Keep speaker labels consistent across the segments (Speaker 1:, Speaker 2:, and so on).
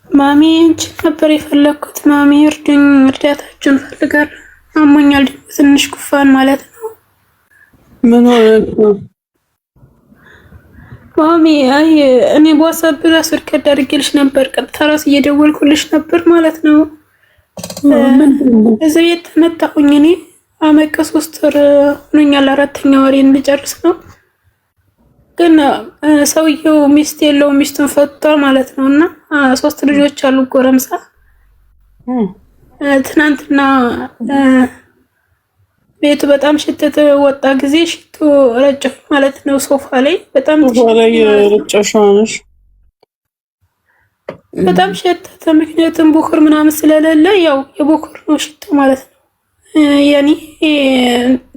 Speaker 1: ማሚ እንጂ ነበር የፈለኩት። ማሚ እርዱኝ፣ እርዳታችሁን ፈልጋለሁ። አሞኛል፣ ትንሽ ጉፋን ማለት ነው።
Speaker 2: ምን ሆነ
Speaker 1: ማሚ? አይ እኔ በዋትስአፕ ራስ ሪከርድ አድርጌልሽ ነበር፣ ቀጥታ ራስ እየደወልኩልሽ ነበር ማለት ነው። እዚህ ቤት ተመጣሁኝ። እኔ አመት ከ3 ወር ሆኖኛል፣ 4ኛ ወሬን ልጨርስ ነው። ግን ሰውየው ሚስት የለውም፣ ሚስቱን ፈቷል ማለት ነው። እና 3 ልጆች አሉ ጎረምሳ። ትናንትና ቤቱ በጣም ሽተተ። ወጣ ጊዜ ሽቶ ረጨሁ ማለት ነው። ሶፋ ላይ በጣም
Speaker 2: ረጨሻነሽ
Speaker 1: በጣም ሸተተ። ምክንያቱም ቦክር ምናምን ስለሌለ ያው የቦክር ነው ሽቶ ማለት ነው። ያኔ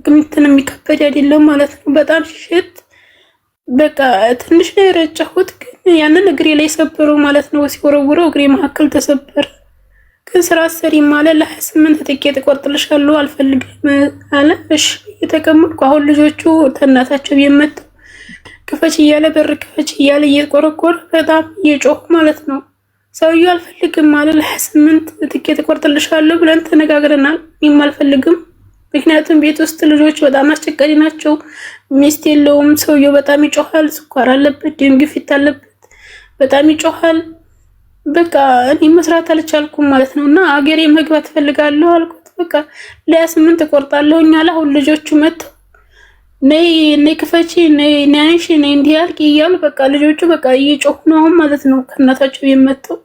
Speaker 1: ግምትን የሚከበድ አይደለም ማለት ነው። በጣም ሽት በቃ ትንሽ ነው የረጨሁት፣ ግን ያንን እግሬ ላይ ሰበረው ማለት ነው። ሲወረውረው እግሬ መካከል ተሰበረ። ግን ስራ ሰሪ ማለት ለ28 ጥቂት እቆርጥልሻለሁ አልፈልግም አለ። እሺ እየተቀመጥኩ አሁን ልጆቹ ተናታቸው የመጡ ክፈች እያለ በር ክፈች እያለ እየቆረቆረ በጣም እየጮሁ ማለት ነው። ሰውዬው አልፈልግም ማለት ለ28 ጥቂት እቆርጥልሻለሁ ብለን ተነጋግረናል። እኔም አልፈልግም፣ ምክንያቱም ቤት ውስጥ ልጆች በጣም አስቸጋሪ ናቸው። ሚስት የለውም። ሰውየው በጣም ይጮሃል። ስኳር አለበት፣ ደም ግፊት አለበት፣ በጣም ይጮሃል። በቃ እኔ መስራት አልቻልኩም ማለት ነው። እና አገሬ መግባት ፈልጋለሁ አልኩት። በቃ ለ28 እቆርጣለሁ እኛላ። አሁን ልጆቹ መጥተው ነይ ክፈቺ፣ ነይ ናይሽ፣ ነይ እንዲህ ያልክ እያሉ በቃ ልጆቹ በቃ እየጮሁ ነው አሁን ማለት ነው። ከእናታቸው የመጣው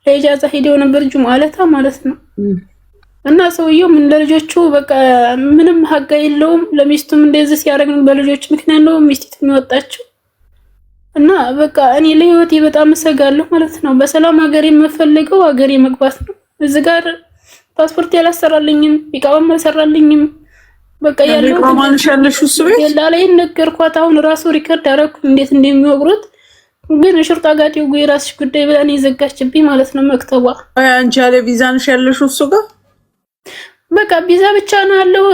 Speaker 1: ለኢጃዛ ሄደው ነበር ጁማለታ ማለት ነው። እና ሰውየው ምን ለልጆቹ በቃ ምንም ሀጋ የለውም። ለሚስቱም እንደዚህ ሲያደርግ በልጆቹ ምክንያት ነው ሚስቲቱ የሚወጣቸው። እና በቃ እኔ ለህይወቴ በጣም እሰጋለሁ ማለት ነው። በሰላም ሀገሬ የምፈልገው ሀገሬ መግባት ነው። እዚህ ጋር ፓስፖርት ያላሰራልኝም ቢቃውም አልሰራልኝም። በቃ ያለው
Speaker 2: ማንሽ ያለሽ እሱ ቤት
Speaker 1: ላይ ነገርኳት። አሁን ራሱ ሪከርድ አደረኩ እንዴት እንደሚወግሩት። ግን ሽርጣ ጋር ደውዬ የራስሽ ጉዳይ ብላ ነው የዘጋችብኝ ማለት ነው መክተቧ።
Speaker 2: አንቺ ያለ ቪዛ ነሽ ያለሽ እሱ ጋር
Speaker 1: በቃ ቪዛ ብቻ ነው ያለው።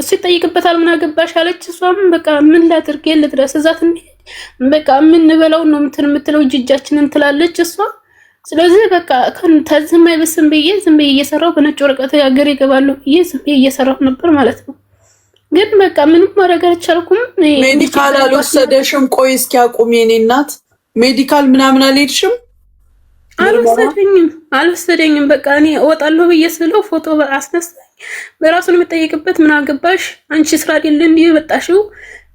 Speaker 1: ሲጠይቅበታል ምን አገባሽ አለች። እሷም በቃ ምን ላድርግ ልድረስ እዛት በቃ ምን በለው ነው የምትለው እጃችንን ትላለች እሷ። ስለዚህ በቃ ከዝም አይበስም ብዬ ዝም ብዬ እየሰራሁ በነጭ ወረቀት ሀገር ይገባለሁ ብዬ ዝም ብዬ እየሰራሁ ነበር ማለት ነው። ግን በቃ ምንም ማድረግ አልቻልኩም።
Speaker 2: ሜዲካል አልወሰደሽም? ቆይ እስኪ አቁሚ የኔ እናት። ሜዲካል ምናምን አልሄድሽም?
Speaker 1: አልወሰደኝም። በቃ እኔ እወጣለሁ ብዬ ስለው ፎቶ አስነሳኝ። በራሱን የምጠይቅበት ምን አገባሽ አንቺ ስራ አይደል እንዴ የመጣሽው?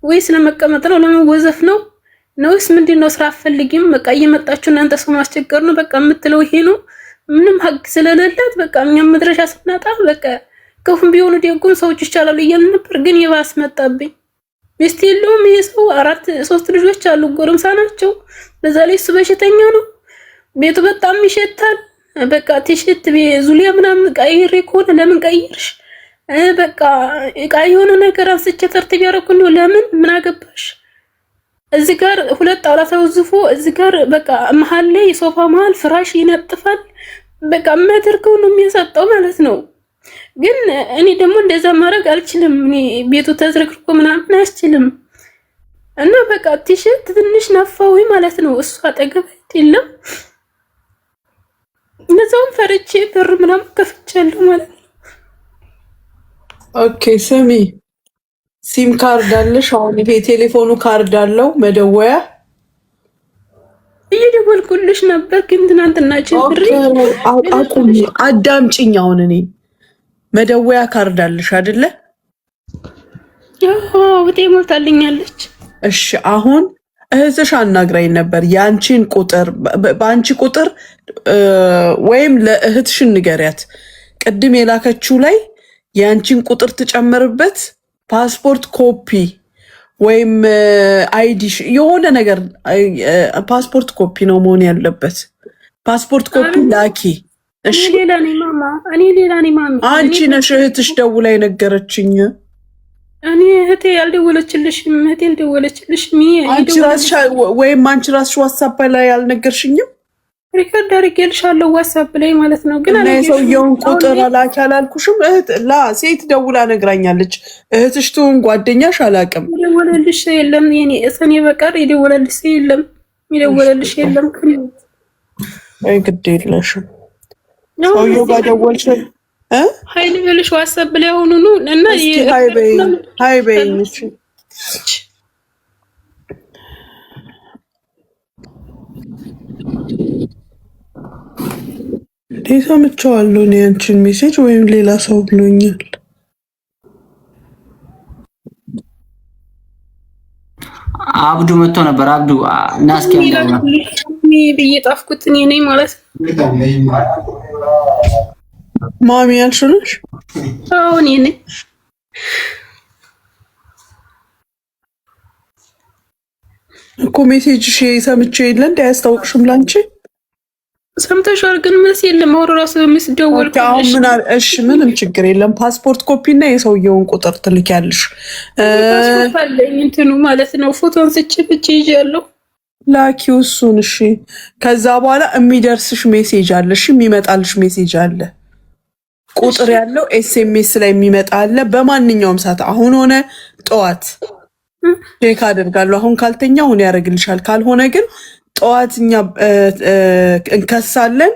Speaker 1: ወይስ ለመቀመጥ ነው ለመወዘፍ ነው ነውስ ምንድነው? ስራ አፈልጊም በቃ እየመጣችሁ እናንተ ሰው ማስቸገር ነው በቃ የምትለው ይሄ ነው። ምንም ሀቅ ስለሌላት በቃ እኛም መድረሻ ስናጣ በቃ ከሁን ቢሆኑ ደጉን ሰዎች ይቻላሉ እያልን ነበር። ግን የባስ መጣብኝ። ሚስት የለውም ይሄ ሰው 3 ልጆች አሉ ጎረምሳ ናቸው። በዛ ላይ እሱ በሽተኛ ነው። ቤቱ በጣም ይሸታል። በቃ ቲሸት ዙሊያ ምናምን ቀይሬ ከሆነ ለምን ቀይርሽ? በቃ እቃ የሆነ ነገር አንስቼ ተርትብ ያደረኩ ነው። ለምን ምን አገባሽ? እዚህ ጋር 2 ጣውላ ተወዝፎ እዚህ ጋር በቃ መሀል ላይ የሶፋ መሀል ፍራሽ ይነጥፋል። በቃ መድርከው ነው የሚያሰጠው ማለት ነው። ግን እኔ ደግሞ እንደዛ ማድረግ አልችልም። እኔ ቤቱ ተዝረክርኮ ምናምን አያስችልም። እና በቃ ቲሸት ትንሽ ነፋዊ ማለት ነው። እሱ አጠገብ የለም። እነዛውን ፈርቼ በር ምናምን ከፍቻለሁ ማለት ነው።
Speaker 2: ኦኬ ስሚ፣ ሲም ካርድ አለሽ? አሁን ይሄ ቴሌፎኑ ካርድ አለው መደወያ?
Speaker 1: እየደወልኩልሽ ነበር ግን ትናንትና ችግር
Speaker 2: አቁም። አዳምጪኝ። አሁን እኔ መደወያ ካርድ አለሽ አይደለ?
Speaker 1: ውጤ ሞልታልኛለች።
Speaker 2: እሺ አሁን እህትሽ አናግራኝ ነበር። ያንቺን ቁጥር በአንቺ ቁጥር ወይም ለእህትሽን ንገሪያት። ቅድም የላከችው ላይ ያንቺን ቁጥር ትጨምርበት፣ ፓስፖርት ኮፒ ወይም አይዲሽ የሆነ ነገር ፓስፖርት ኮፒ ነው መሆን ያለበት። ፓስፖርት ኮፒ ላኪ። እሺ
Speaker 1: ሌላ ነኝ ማማ፣ እኔ ሌላ ነኝ ማማ።
Speaker 2: አንቺ ነሽ እህትሽ ደውላ የነገረችኝ።
Speaker 1: እኔ እህቴ ያልደወለችልሽም፣ እህቴ ያልደወለችልሽም።
Speaker 2: አንቺ ራስሽ ወይም አንቺ ራስሽ ዋትስአፕ ላይ አልነገርሽኝም?
Speaker 1: ሪከርድ አድርጌልሻለሁ ዋትስአፕ ላይ ማለት ነው። ግን
Speaker 2: እና የሰውየውን ቁጥር ላኪ አላልኩሽም? እህት ሴት ደውላ ነግራኛለች። እህትሽ ትሁን ጓደኛሽ አላውቅም።
Speaker 1: የደወለልሽ የለም የኔ እሰኔ በቀር የደወለልሽ የለም። የደወለልሽ የለም።
Speaker 2: ወይ ግድ የለሽም ሰውየው ጋር ደወልሽ
Speaker 1: ሀይል ብልሽ ዋትስአፕ ላይ ሆኑኑ እና
Speaker 2: ሃይ በይኝ እሺ ሰምቼዋለሁ እኔ አንቺን ሜሴጅ ወይም ሌላ ሰው ብሎኛል
Speaker 3: አብዱ መጥቶ ነበር አብዱ ናስኪ ያለው
Speaker 1: ብዬ ጣፍኩት እኔ ነኝ ማለት
Speaker 2: ማሚ ያልሽልሽ
Speaker 1: አዎ እኔ ነኝ
Speaker 2: እኮ ሜሴጅሽ ሰምቼ የለ እንደ አያስታውቅሽም ላንቺ
Speaker 1: ሰምተሻል ግን መልስ የለም አውሮ ራሱ መስደውል
Speaker 2: አሁን ምን እሺ ምንም ችግር የለም ፓስፖርት ኮፒ እና የሰውየውን ቁጥር ትልኪያለሽ
Speaker 1: ፓስፖርት አለኝ እንትኑ ማለት ነው ፎቶ አንስቼ ብቻ ይዣለሁ
Speaker 2: ላኪው እሱን እሺ ከዛ በኋላ የሚደርስሽ ሜሴጅ አለ እሺ የሚመጣልሽ ሜሴጅ አለ ቁጥር ያለው ኤስኤምኤስ ላይ የሚመጣ አለ በማንኛውም ሰዓት አሁን ሆነ ጠዋት ቼክ አደርጋለሁ አሁን ካልተኛ አሁን ያደርግልሻል ካልሆነ ግን ጠዋትኛ እንከሳለን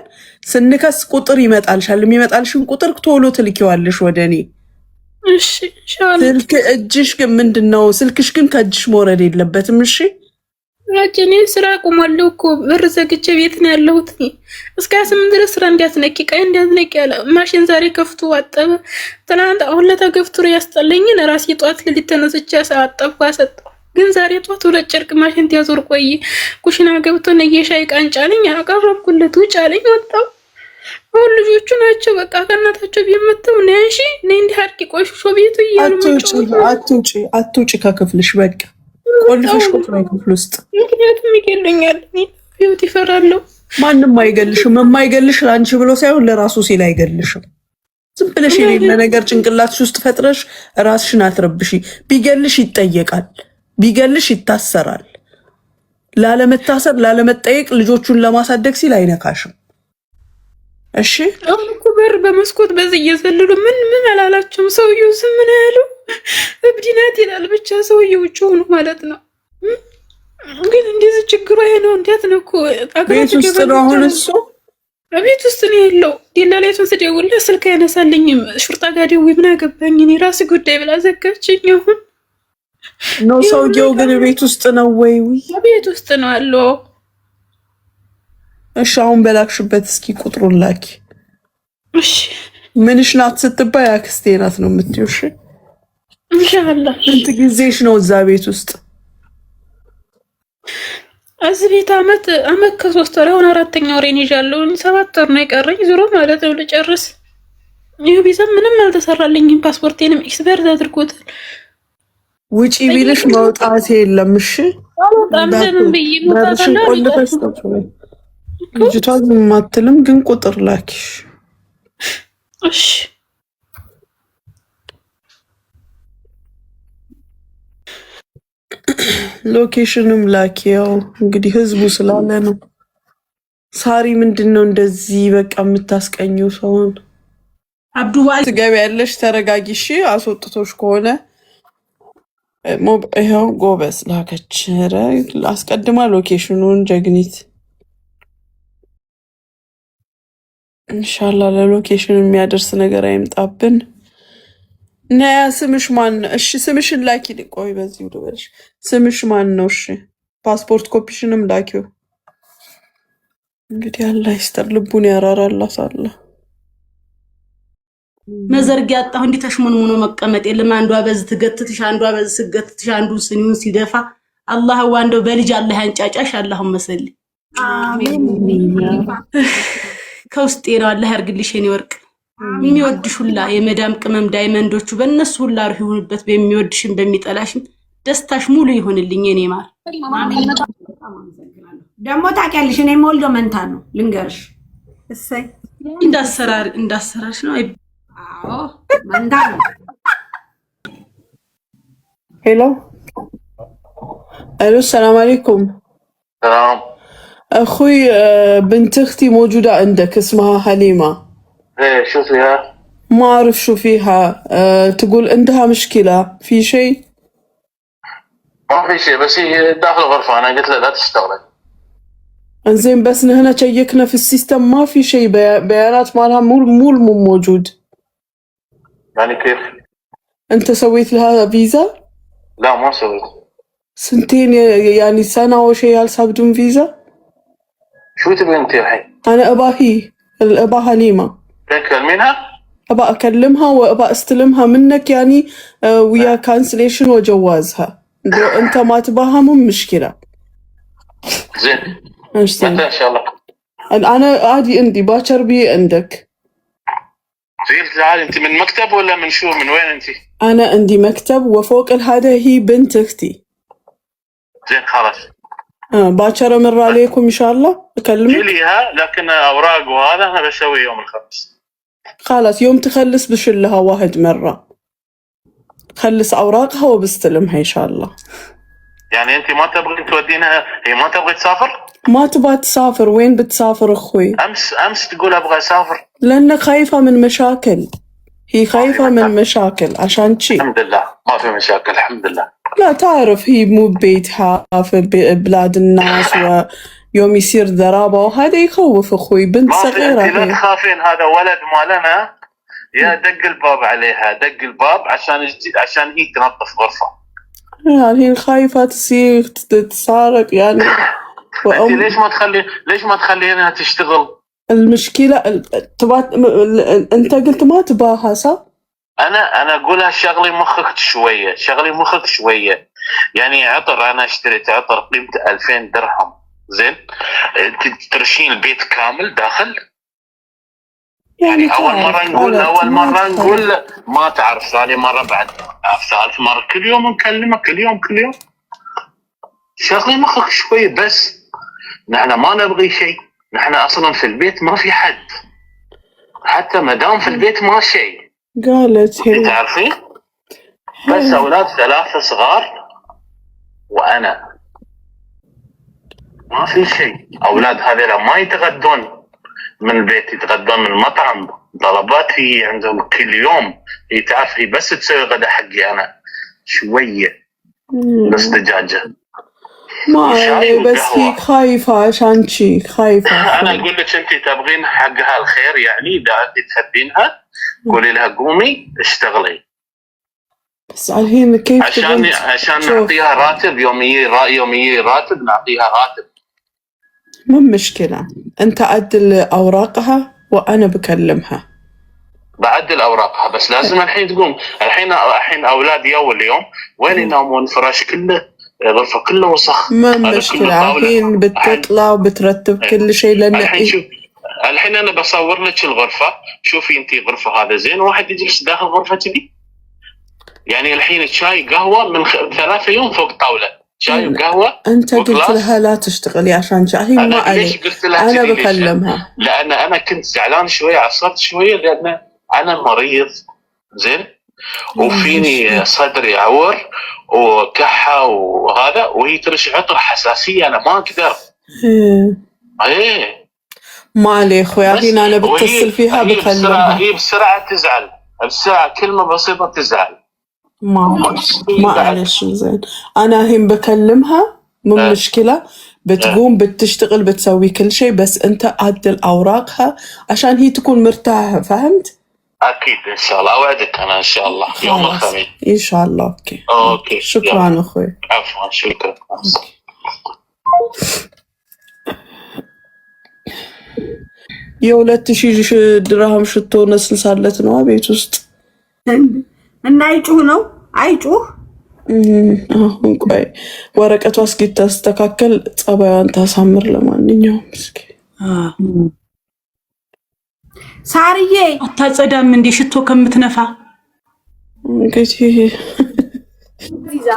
Speaker 2: ስንከስ ቁጥር ይመጣልሻል የሚመጣልሽን ቁጥር ቶሎ ትልኪዋለሽ ወደኔ
Speaker 1: እሺ ኢንሻአላህ
Speaker 2: ስልክ እጅሽ ግን ምንድነው ስልክሽ ግን ከእጅሽ መውረድ የለበትም እሺ
Speaker 1: አጀኔ ስራ ቆማለሁ እኮ በር ዘግቼ ቤት ነው ያለሁት እስከ 8 ድረስ ስራ እንዲያስነቂ ቀይ እንዲያስነቂ ያለ ማሽን ዛሬ ከፍቶ አጠበ ትናንት አሁን ለተገፍቱር ያስጠለኝ ለራሴ ጧት ለሊት ተነስቼ አጠብኩ አሰጠው ግን ዛሬ ጧት ሁለት ጨርቅ ማሽን ያዞር ቆይ ኩሽና ገብቶ ነየሻይ ቃንጫልኝ አቀረብኩለት ውጭ አለኝ ወጣው ሁሉ ልጆቹ ናቸው በቃ ከናታቸው ቢመተው ነንሺ ነይ እንዲህ አርቂ ቆሽሾ ቤቱ ይያሉ
Speaker 2: አትውጪ ከክፍልሽ በቃ ቆልፈሽ ቁጥራይ ክፍል ውስጥ
Speaker 1: ምክንያቱም ይገለኛል ህይወት ይፈራሉ
Speaker 2: ማንንም አይገልሽም የማይገልሽ ላንቺ ብሎ ሳይሆን ለራሱ ሲል አይገልሽም ዝም ብለሽ የሌለ ነገር ጭንቅላትሽ ውስጥ ፈጥረሽ ራስሽን አትረብሺ ቢገልሽ ይጠየቃል ቢገልሽ ይታሰራል ላለመታሰር ላለመጠየቅ ልጆቹን ለማሳደግ ሲል አይነካሽም እሺ
Speaker 1: አሁን በር በመስኮት በዚህ እየዘለሉ ምን አላላችሁም ሰውየው ስም ምን ያሉ እብዲናት ይላል ብቻ ሰውየው ጮሁ ማለት ነው ግን እንደዚህ ችግሩ ይሄ ነው እንዴት ነው እኮ
Speaker 2: ቤት ውስጥ ነው አሁን እሱ
Speaker 1: ቤት ውስጥ ነው ያለው ዲላላይቱን ስደውል ስልክ ያነሳልኝም ሹርጣ ጋር ደውዬ ምን አገባኝ እኔ ራስ ጉዳይ ብላ ዘጋችኝ አሁን
Speaker 2: ነው ሰውየው ግን ቤት ውስጥ ነው ወይ
Speaker 1: ቤት ውስጥ ነው ያለው
Speaker 2: እሺ አሁን በላክሽበት እስኪ ቁጥሩን ላኪ
Speaker 1: እሺ
Speaker 2: ምንሽ ናት ስትባይ አክስቴ ናት ነው የምትይው እሺ
Speaker 1: ኢንሻአላህ
Speaker 2: ስንት ጊዜሽ ነው እዛ ቤት ውስጥ
Speaker 1: እዚህ ቤት አመት ከ3 ወር አሁን 4ኛ ወሬን ይዣለሁ 7 ወር ነው የቀረኝ ዙሮ ማለት ነው ልጨርስ ይሄ ቢዛ ምንም አልተሰራልኝም ፓስፖርቴንም ኤክስፐርት አድርጎታል
Speaker 2: ውጪ ቢልሽ መውጣት የለም እሺ
Speaker 1: በጣም ለምን ብዬ
Speaker 2: ሞታታና ልጅቷ ማትልም ግን ቁጥር ላኪሽ
Speaker 1: እሺ
Speaker 2: ሎኬሽንም ላኪው እንግዲህ ህዝቡ ስላለ ነው ሳሪ ምንድነው እንደዚህ በቃ የምታስቀኘው ሰውን
Speaker 4: አብዱባይ
Speaker 2: ትገቢያለሽ ተረጋጊሽ አስወጥቶሽ ከሆነ ይኸው ጎበዝ ላከች አስቀድማ ሎኬሽኑን ጀግኒት ኢንሻአላህ ለሎኬሽን የሚያደርስ ነገር አይምጣብን ነያ ስምሽ ማን እሺ ስምሽን ላኪ ቆይ በዚህ ወደሽ ስምሽ ማን ነው እሺ ፓስፖርት ኮፒሽንም ላኪው እንግዲህ አላህ ይስጥር ልቡን ያራራላት አለ
Speaker 4: መዘርግ ያጣሁ እንዴ ተሽሞንሙኖ መቀመጥ የለም አንዷ በዝ ትገትትሽ አንዷ በዝ ስገትትሽ አንዱን ስኒውን ሲደፋ አላህ ዋንደው በልጅ አላህ ያንጫጫሽ አላሁም መሰል አሜን ከውስጤ ነው አላህ ያርግልሽ የኔ ወርቅ የሚወድሽ ሁላ የመዳም ቅመም ዳይመንዶቹ በእነሱ ሁላ ይሁንበት በሚወድሽም በሚጠላሽም ደስታሽ ሙሉ ይሁንልኝ የኔ ማር አሜን
Speaker 5: ደሞ ታውቂያለሽ እኔ ሞልዶ መንታ ነው ልንገርሽ እሰይ
Speaker 4: እንዳሰራሽ ነው
Speaker 5: አዎ መንታ ነው
Speaker 2: ሄሎ الو السلام عليكم
Speaker 6: سلام
Speaker 2: اخوي بنت اختي موجودة عندك اسمها حليمة
Speaker 6: ايه شو فيها؟
Speaker 2: ما اعرف شو فيها تقول عندها مشكلة في شيء
Speaker 6: ما في شيء بس هي داخل الغرفة انا قلت لها لا تشتغلي
Speaker 2: انزين بس هنا شيكنا في السيستم ما في شيء، بيانات مالها مو موجود.
Speaker 6: يعني كيف؟
Speaker 2: انت سويت لها فيزا؟
Speaker 6: لا ما سويت.
Speaker 2: سنتين يعني سنة او شيء هسه بدون فيزا؟
Speaker 6: شو تبغي انت الحين؟
Speaker 2: انا ابا حليمة.
Speaker 6: تكلمينها؟
Speaker 2: ابا اكلمها وابا استلمها منك يعني ويا كانسليشن وجوازها. انت ما تباها مو مشكلة.
Speaker 6: زين.
Speaker 2: متى
Speaker 6: ان شاء الله؟
Speaker 2: انا عادي عندي باكر بي عندك.
Speaker 6: زين تعالي انت من مكتب ولا من شو؟ من وين انت؟
Speaker 2: انا عندي مكتب وفوق هذا هي بنت اختي.
Speaker 6: زين خلاص.
Speaker 2: باكر امر عليكم ان شاء الله اكلمك.
Speaker 6: جيليها لكن اوراق وهذا انا بسوي يوم الخميس.
Speaker 2: خلاص يوم تخلص بشلها واحد مرة، خلص اوراقها وبستلمها ان شاء الله.
Speaker 6: يعني انت ما تبغين تودينها؟ هي ما تبغي تسافر؟
Speaker 2: ما تبغى تسافر؟ وين بتسافر اخوي؟
Speaker 6: امس تقول ابغى اسافر.
Speaker 2: لأنها خايفة من مشاكل، هي خايفة من مشاكل عشان شي.
Speaker 6: الحمد لله ما في مشاكل الحمد لله.
Speaker 2: لا تعرف هي مو ببيتها في بلاد الناس، ويوم يصير ضرابة وهذا يخوف اخوي. بنت صغيرة
Speaker 6: انت لا تخافين، هذا ولد مالنا يا دق الباب عليها، دق الباب عشان هي تنظف غرفة.
Speaker 2: يعني هي خايفة تصير تتسارق يعني.
Speaker 6: انت ليش ما تخلينها تشتغل؟
Speaker 2: المشكلة انت قلت ما تباها صح؟
Speaker 6: انا اقولها شغلي مخك شويه، يعني عطر انا اشتريت عطر قيمته 2000 درهم. زين ترشين البيت كامل داخل. يعني اول مره نقول ما تعرف، ثاني مره بعد ثالث مره كل يوم نكلمه كل يوم شغلي مخك شويه بس. نحن ما نبغي شيء، نحن اصلا في البيت ما في حد، حتى مدام في البيت ما شيء.
Speaker 2: قالت هي
Speaker 6: تعرفين بس اولاد 3 صغار وانا ما في شيء. اولاد هذول ما يتغدون من البيت، يتغدون من المطعم. طلبات هي عندهم كل يوم. هي تعرف هي بس تسوي غدا حقي انا شويه بس دجاجه
Speaker 2: ما بس هي خايفة عشان شي خايفة.
Speaker 6: انا اقول لك انت تبغين حقها الخير، يعني اذا انت تحبينها قولي لها قومي اشتغلي.
Speaker 2: بس الحين كيف
Speaker 6: عشان نعطيها راتب يومي راتب، نعطيها راتب.
Speaker 2: مو مشكلة، انت عدل اوراقها وانا بكلمها.
Speaker 6: بعدل اوراقها بس لازم الحين تقوم. الحين اولادي اول يوم وين ينامون؟ الفراش كله، الغرفه كله وسخ.
Speaker 2: ما مشكلة، الحين بتطلع وبترتب كل شيء. لان
Speaker 6: الحين انا بصور لك الغرفه. شوفي انت الغرفه هذا زين، واحد يجلس داخل غرفه كذي. يعني الحين الشاي قهوه من 3 يوم فوق طاوله، شاي وقهوه.
Speaker 2: انت قلت لها لا تشتغلي عشان شاي. ما عليك، انا بكلمها.
Speaker 6: لان انا كنت زعلان شويه، عصبت شويه لان انا مريض زين، وفيني صدري يعور وكحه وهذا، وهي ترش عطر حساسيه انا ما اقدر. ايه
Speaker 2: ما عليه اخوي، الحين انا بتصل فيها بكلمها.
Speaker 6: هي بسرعه تزعل، بسرعه كلمه بسيطه تزعل.
Speaker 2: ما معلش زين، انا الحين بكلمها مو مشكله. بتقوم بتشتغل بتسوي كل شيء، بس انت عدل اوراقها عشان هي تكون مرتاحه. فهمت؟
Speaker 6: اكيد ان شاء الله، اوعدك انا ان شاء الله يوم الخميس
Speaker 2: ان شاء الله. اوكي شكرا اخوي.
Speaker 6: عفوا شكرا.
Speaker 2: يا ولدت شي دراهم شتو نسل صارت ነው ቤት ውስጥ
Speaker 5: እና አይጩህ ነው አይጩህ።
Speaker 2: አሁን ቆይ ወረቀቷ እስኪተስተካከል ጸባዩን ታሳምር። ለማንኛውም እስኪ
Speaker 5: ሳርዬ
Speaker 4: አታጸዳም እንዴ ሽቶ ከምትነፋ?
Speaker 2: እንግዲህ
Speaker 5: ቪዛ